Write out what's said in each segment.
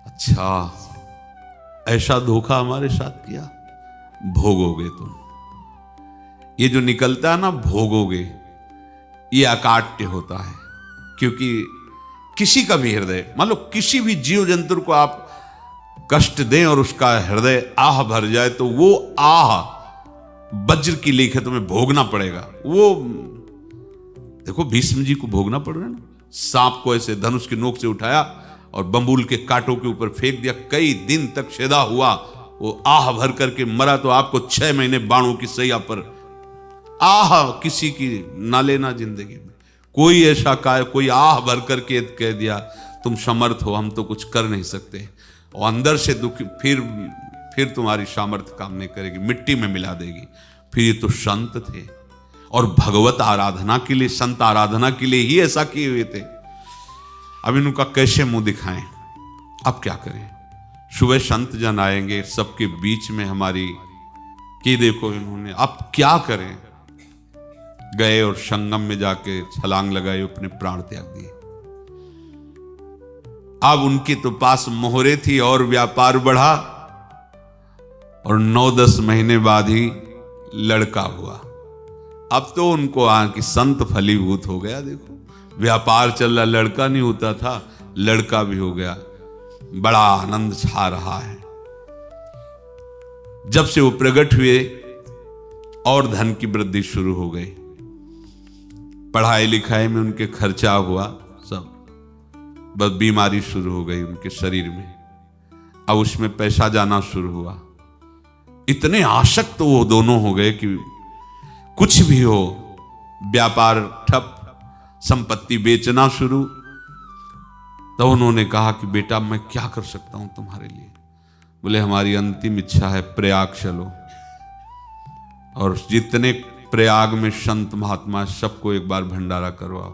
अच्छा, ऐसा धोखा हमारे साथ किया, भोगोगे तुम। ये जो निकलता है ना भोगोगे, ये अकाट्य होता है। क्योंकि किसी का भी हृदय, मान लो किसी भी जीव जंतु को आप कष्ट दें और उसका हृदय आह भर जाए, तो वो आह वज्र की लेख है, तुम्हें भोगना पड़ेगा। वो देखो भीष्म जी को भोगना पड़ रहा है ना, सांप को ऐसे धनुष की नोक से उठाया और बंबूल के कांटों के ऊपर फेंक दिया, कई दिन तक शेदा हुआ, वो आह भर करके मरा। तो आपको 6 महीने बाणों की सैया पर आह किसी की ना लेना जिंदगी में। कोई ऐसा कोई आह भर करके कह दिया तुम समर्थ हो, हम तो कुछ कर नहीं सकते, और अंदर से दुखी, फिर तुम्हारी सामर्थ्य काम नहीं करेगी, मिट्टी में मिला देगी। फिर ये तो संत थे और भगवत आराधना के लिए, संत आराधना के लिए ही ऐसा किए हुए थे। अब इनका कैसे मुंह दिखाएं, अब क्या करें। सुबह संत जन आएंगे, सबके बीच में हमारी कि देखो इन्होंने, अब क्या करें। गए और संगम में जाके छलांग लगाई, अपने प्राण त्याग दिए। अब उनके तो पास मोहरे थी और व्यापार बढ़ा, और 9-10 महीने बाद ही लड़का हुआ। अब तो उनको कि संत फलीभूत हो गया। देखो व्यापार चल रहा, लड़का नहीं होता था, लड़का भी हो गया, बड़ा आनंद छा रहा है। जब से वो प्रकट हुए और धन की वृद्धि शुरू हो गई, पढ़ाई लिखाई में उनके खर्चा हुआ सब, बस बीमारी शुरू हो गई उनके शरीर में। अब उसमें पैसा जाना शुरू हुआ। इतने आसक्त तो वो दोनों हो गए कि कुछ भी हो, व्यापार ठप, संपत्ति बेचना शुरू। तो उन्होंने कहा कि बेटा मैं क्या कर सकता हूं तुम्हारे लिए। बोले हमारी अंतिम इच्छा है प्रयाग चलो, और जितने प्रयाग में संत महात्मा सबको एक बार भंडारा करवाओ,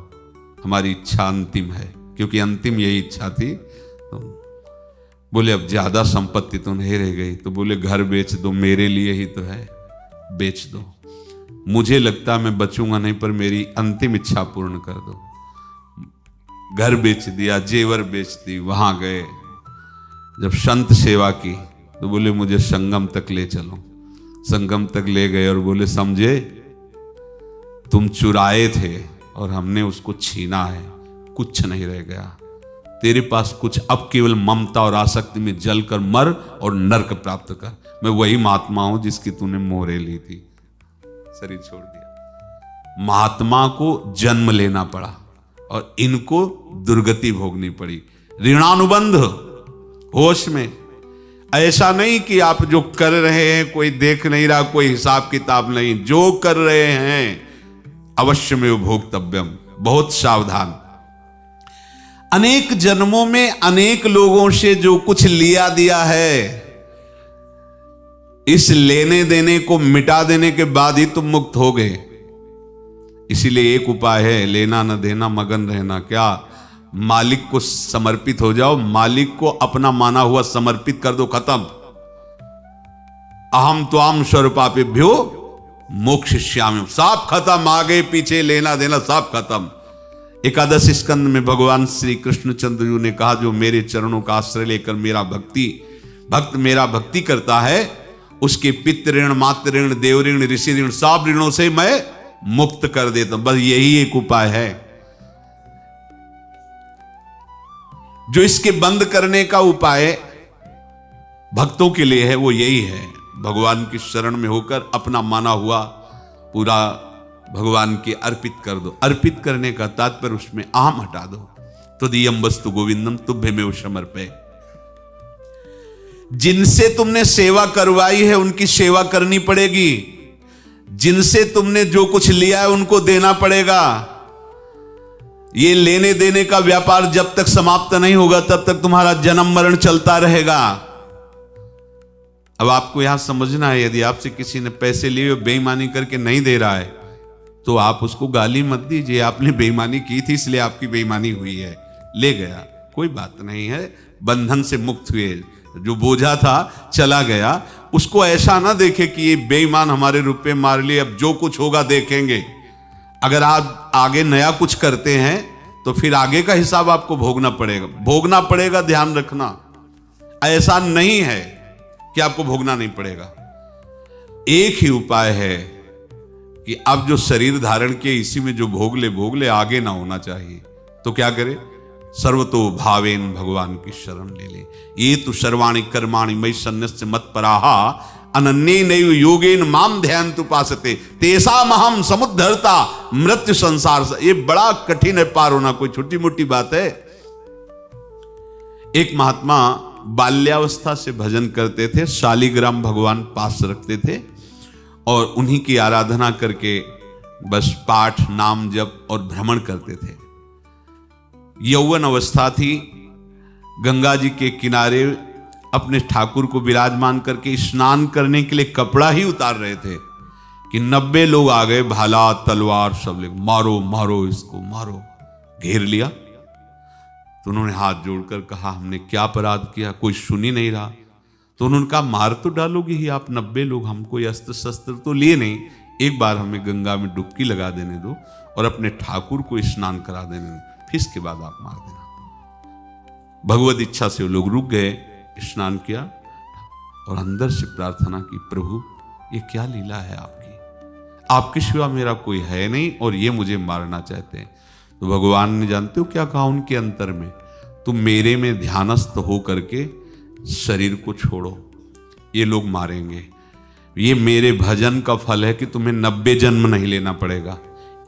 हमारी इच्छा अंतिम है। क्योंकि अंतिम यही इच्छा थी। तो बोले अब ज्यादा संपत्ति तो नहीं रह गई। तो बोले घर बेच दो, मेरे लिए ही तो है, बेच दो। मुझे लगता मैं बचूंगा नहीं, पर मेरी अंतिम इच्छा पूर्ण कर दो। घर बेच दिया, जेवर बेच दी। वहां गए, जब संत सेवा की तो बोले मुझे संगम तक ले चलो। संगम तक ले गए और बोले समझे तुम चुराए थे और हमने उसको छीना है, कुछ नहीं रह गया तेरे पास कुछ, अब केवल ममता और आसक्ति में जलकर मर और नरक प्राप्त कर। मैं वही महात्मा हूं जिसकी तूने मोहरे ली थी, शरीर छोड़ दिया। महात्मा को जन्म लेना पड़ा और इनको दुर्गति भोगनी पड़ी। ऋणानुबंध होश में, ऐसा नहीं कि आप जो कर रहे हैं कोई देख नहीं रहा, कोई हिसाब किताब नहीं, जो कर रहे हैं अवश्य में भोक्तव्यम। बहुत सावधान। अनेक जन्मों में अनेक लोगों से जो कुछ लिया दिया है, इस लेने देने को मिटा देने के बाद ही तुम मुक्त हो गए। इसीलिए एक उपाय है, लेना न देना मगन रहना। क्या? मालिक को समर्पित हो जाओ, मालिक को अपना माना हुआ समर्पित कर दो, खत्म। अहम त्वाम स्वरूपापेभ्यो मोक्षयिष्यामि, सब खत्म। आगे पीछे लेना देना सब खत्म। एकादश स्कंद में भगवान श्री कृष्णचंद्र जी ने कहा जो मेरे चरणों का आश्रय लेकर भक्त मेरा भक्ति करता है, उसके पितृ ऋण, मातृ ऋण, देव ऋण, ऋषि ऋण, सब ऋणों से मैं मुक्त कर देता हूं। बस यही एक उपाय है जो इसके बंद करने का उपाय भक्तों के लिए है, वो यही है। भगवान की शरण में होकर अपना माना हुआ पूरा भगवान के अर्पित कर दो। अर्पित करने का तात्पर्य उसमें अहम हटा दो। तो दियम वस्तु गोविंदम तुभ्यमेव समर्पये। जिनसे तुमने सेवा करवाई है उनकी सेवा करनी पड़ेगी। जिनसे तुमने जो कुछ लिया है उनको देना पड़ेगा। ये लेने देने का व्यापार जब तक समाप्त नहीं होगा तब तक तुम्हारा जन्म मरण चलता रहेगा। अब आपको यहां समझना है, यदि आपसे किसी ने पैसे लिए और बेईमानी करके नहीं दे रहा है तो आप उसको गाली मत दीजिए, आपने बेईमानी की थी इसलिए आपकी बेईमानी हुई है, ले गया, कोई बात नहीं है, बंधन से मुक्त हुए, जो बोझा था चला गया। उसको ऐसा ना देखे कि ये बेईमान हमारे रुपए मार लिए, अब जो कुछ होगा देखेंगे। अगर आप आगे नया कुछ करते हैं तो फिर आगे का हिसाब आपको भोगना पड़ेगा, ध्यान रखना। ऐसा नहीं है कि आपको भोगना नहीं पड़ेगा। एक ही उपाय है कि अब जो शरीर धारण किए इसी में जो भोग ले, आगे ना होना चाहिए। तो क्या करे? सर्वतो भावेन भगवान की शरण ले ले। ये तो सर्वाणि कर्माणि मयि सन्न्यस्य मत्पराहा अनन्येनैव योगेन माम ध्यायन्तु उपासते तेषामहं समुद्धर्ता मृत्यु संसार से। ये बड़ा कठिन है पार होना, कोई छोटी मोटी बात है। एक महात्मा बाल्यावस्था से भजन करते थे, शालिग्राम भगवान पास रखते थे और उन्हीं की आराधना करके बस पाठ नाम जप और भ्रमण करते थे। यौवन अवस्था थी, गंगा जी के किनारे अपने ठाकुर को विराजमान करके स्नान करने के लिए कपड़ा ही उतार रहे थे कि 90 लोग आ गए, भाला तलवार सब ले, मारो मारो इसको मारो, घेर लिया। तो उन्होंने हाथ जोड़कर कहा हमने क्या अपराध किया, कोई सुन ही नहीं रहा। तो उन्होंने कहा मार तो डालोगे ही आप 90 लोग, हम कोई अस्त्र शस्त्र तो लिए नहीं, एक बार हमें गंगा में डुबकी लगा देने दो और अपने ठाकुर को स्नान करा देने दो, फिर इसके बाद आप मार देना। भगवत इच्छा से वो लोग रुक गए, स्नान किया और अंदर से प्रार्थना की, प्रभु ये क्या लीला है आपकी, आपके सिवा मेरा कोई है नहीं और ये मुझे मारना चाहते हैं। तो भगवान ने जानते हो क्या कहा उनके अंतर में, तुम मेरे में ध्यानस्थ हो करके शरीर को छोड़ो, ये लोग मारेंगे। ये मेरे भजन का फल है कि तुम्हें 90 जन्म नहीं लेना पड़ेगा,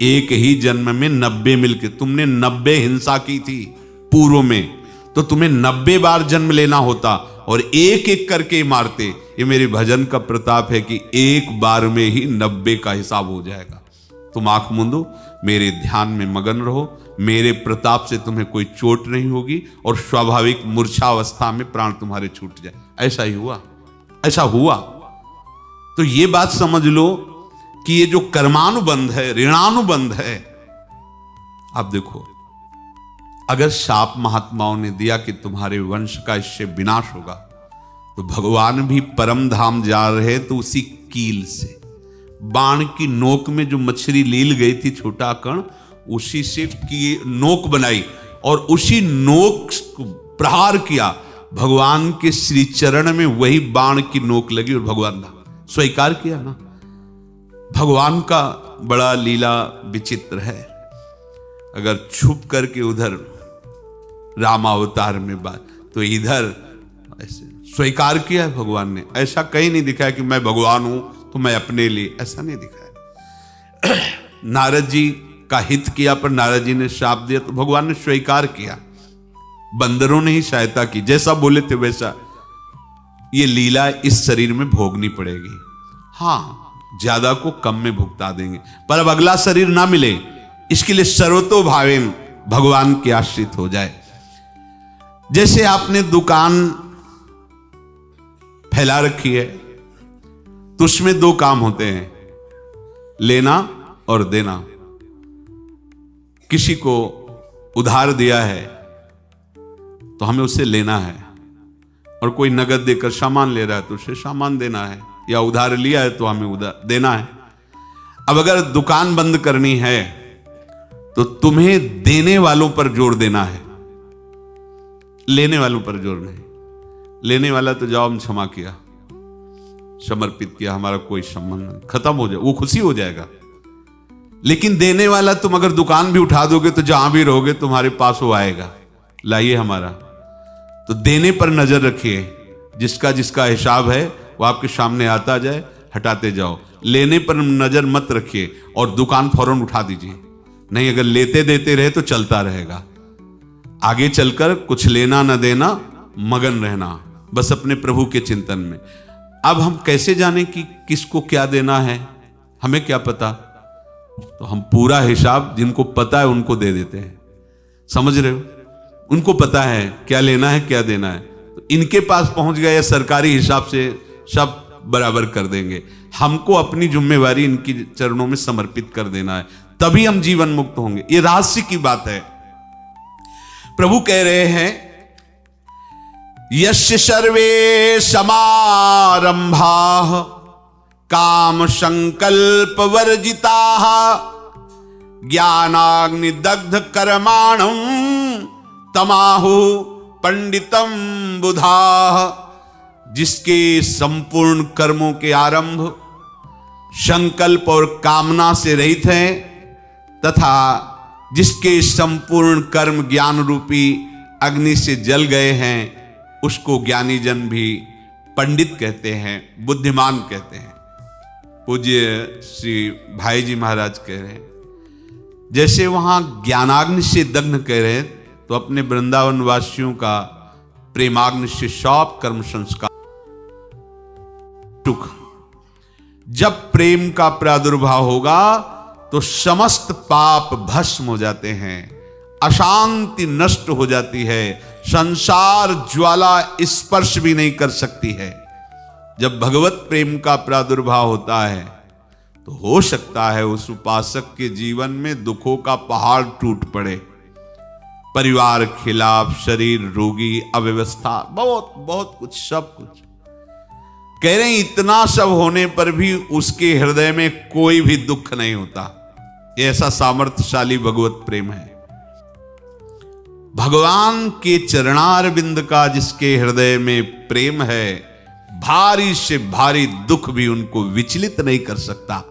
एक ही जन्म में 90 मिलके, तुमने 90 हिंसा की थी पूर्व में, तो तुम्हें 90 बार जन्म लेना होता और एक एक करके मारते। ये मेरे भजन का प्रताप है कि एक बार में ही 90 का हिसाब हो जाएगा। तुम आंख मूंदो, मेरे ध्यान में मगन रहो, मेरे प्रताप से तुम्हें कोई चोट नहीं होगी और स्वाभाविक मूर्छावस्था में प्राण तुम्हारे छूट जाए। ऐसा ही हुआ, ऐसा हुआ। तो ये बात समझ लो कि ये जो कर्मानुबंध है, ऋणानुबंध है। आप देखो, अगर शाप महात्माओं ने दिया कि तुम्हारे वंश का इससे विनाश होगा, तो भगवान भी परम धाम जा रहे तो उसी कील से, बाण की नोक में जो मछली लील गई थी छोटा कण, उसी से की नोक बनाई और उसी नोक को प्रहार किया, भगवान के श्री चरण में वही बाण की नोक लगी और भगवान ने स्वीकार किया ना। भगवान का बड़ा लीला विचित्र है। अगर छुप करके उधर रामावतार में बात, तो इधर ऐसे स्वीकार किया है भगवान ने। ऐसा कहीं नहीं दिखाया कि मैं भगवान हूं तो मैं अपने लिए, ऐसा नहीं दिखाया। नारद जी का हित किया पर नारद जी ने शाप दिया तो भगवान ने स्वीकार किया। बंदरों ने ही सहायता की, जैसा बोले थे वैसा। ये लीला इस शरीर में भोगनी पड़ेगी। हाँ, ज्यादा को कम में भुगता देंगे, पर अब अगला शरीर ना मिले, इसके लिए सर्वतो भावेन भगवान के आश्रित हो जाए। जैसे आपने दुकान फैला रखी है तो उसमें दो काम होते हैं, लेना और देना। किसी को उधार दिया है तो हमें उसे लेना है, और कोई नगद देकर सामान ले रहा है तो उसे सामान देना है, या उधार लिया है तो हमें उधार देना है। अब अगर दुकान बंद करनी है तो तुम्हें देने वालों पर जोर देना है, लेने वालों पर जोर नहीं। लेने वाला तो जाओ हम क्षमा किया, समर्पित किया, हमारा कोई संबंध नहीं, खत्म हो जाए, वो खुशी हो जाएगा। लेकिन देने वाला तुम अगर दुकान भी उठा दोगे तो जहां भी रहोगे तुम्हारे पास वो आएगा, लाइए हमारा। तो देने पर नजर रखिए, जिसका जिसका हिसाब है वो आपके सामने आता जाए, हटाते जाओ। लेने पर नजर मत रखिए और दुकान फौरन उठा दीजिए, नहीं अगर लेते देते रहे तो चलता रहेगा। आगे चलकर कुछ लेना न देना, मगन रहना बस अपने प्रभु के चिंतन में। अब हम कैसे जाने कि किसको क्या देना है, हमें क्या पता? तो हम पूरा हिसाब जिनको पता है उनको दे देते हैं, समझ रहे हो? उनको पता है क्या लेना है क्या देना है, तो इनके पास पहुंच गए, सरकारी हिसाब से सब बराबर कर देंगे। हमको अपनी जिम्मेवारी इनकी चरणों में समर्पित कर देना है, तभी हम जीवन मुक्त होंगे। ये रहस्य की बात है। प्रभु कह रहे हैं, यस्य सर्वे समारंभाः काम संकल्प वर्जिताः ज्ञानाग्नि दग्ध कर्माणं तमाहु पंडितम बुधा, जिसके संपूर्ण कर्मों के आरंभ संकल्प और कामना से रहित हैं, तथा जिसके संपूर्ण कर्म ज्ञान रूपी अग्नि से जल गए हैं, उसको ज्ञानी जन भी पंडित कहते हैं, बुद्धिमान कहते हैं। पूज्य श्री भाई जी महाराज कह रहे हैं, जैसे वहां ज्ञानाग्नि से दग्न कह रहे हैं, तो अपने वृंदावन वासियों का प्रेमाग्नि से सब कर्म संस्कार सुख। जब प्रेम का प्रादुर्भाव होगा तो समस्त पाप भस्म हो जाते हैं, अशांति नष्ट हो जाती है, संसार ज्वाला स्पर्श भी नहीं कर सकती है। जब भगवत प्रेम का प्रादुर्भाव होता है तो हो सकता है उस उपासक के जीवन में दुखों का पहाड़ टूट पड़े, परिवार खिलाफ, शरीर रोगी, अव्यवस्था, बहुत बहुत कुछ, सब कुछ। कह रहे हैं इतना सब होने पर भी उसके हृदय में कोई भी दुख नहीं होता। ऐसा सामर्थ्यशाली भगवत प्रेम है। भगवान के चरणारविंद का जिसके हृदय में प्रेम है, भारी से भारी दुख भी उनको विचलित नहीं कर सकता।